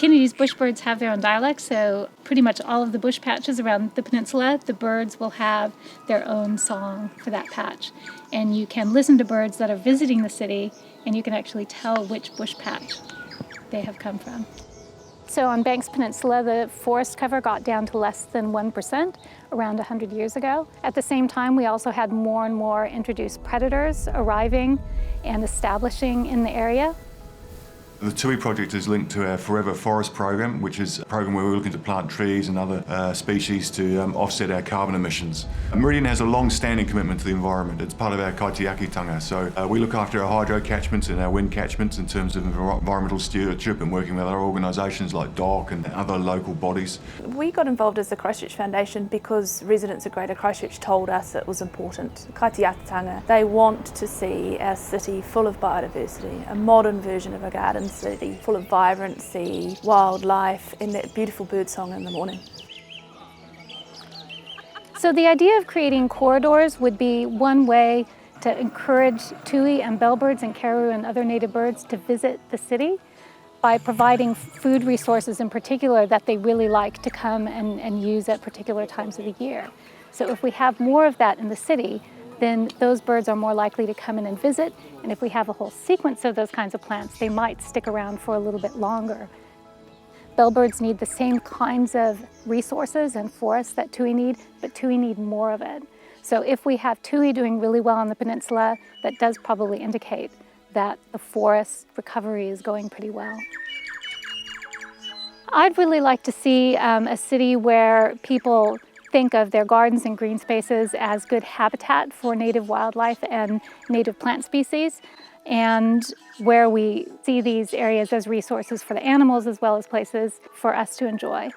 Kennedy's bushbirds have their own dialects, so pretty much all of the bush patches around the peninsula, the birds will have their own song for that patch. And you can listen to birds that are visiting the city, and you can actually tell which bush patch they have come from. So on Banks Peninsula, the forest cover got down to less than 1% around 100 years ago. At the same time, we also had more and more introduced predators arriving and establishing in the area. The Tūī Project is linked to our Forever Forest program, which is a program where we're looking to plant trees and other species to offset our carbon emissions. Meridian has a long-standing commitment to the environment. It's part of our kaitiakitanga, so we look after our hydro catchments and our wind catchments in terms of environmental stewardship and working with other organisations like DOC and other local bodies. We got involved as the Christchurch Foundation because residents of Greater Christchurch told us it was important. Kaitiakitanga, they want to see our city full of biodiversity, a modern version of a garden city, full of vibrancy, wildlife, and that beautiful birdsong in the morning. So the idea of creating corridors would be one way to encourage tui and bellbirds and caribou and other native birds to visit the city by providing food resources in particular that they really like to come and use at particular times of the year. So if we have more of that in the city, then those birds are more likely to come in and visit. And if we have a whole sequence of those kinds of plants, they might stick around for a little bit longer. Bellbirds need the same kinds of resources and forests that tui need, but tui need more of it. So if we have tui doing really well on the peninsula, that does probably indicate that the forest recovery is going pretty well. I'd really like to see a city where people think of their gardens and green spaces as good habitat for native wildlife and native plant species, and where we see these areas as resources for the animals as well as places for us to enjoy.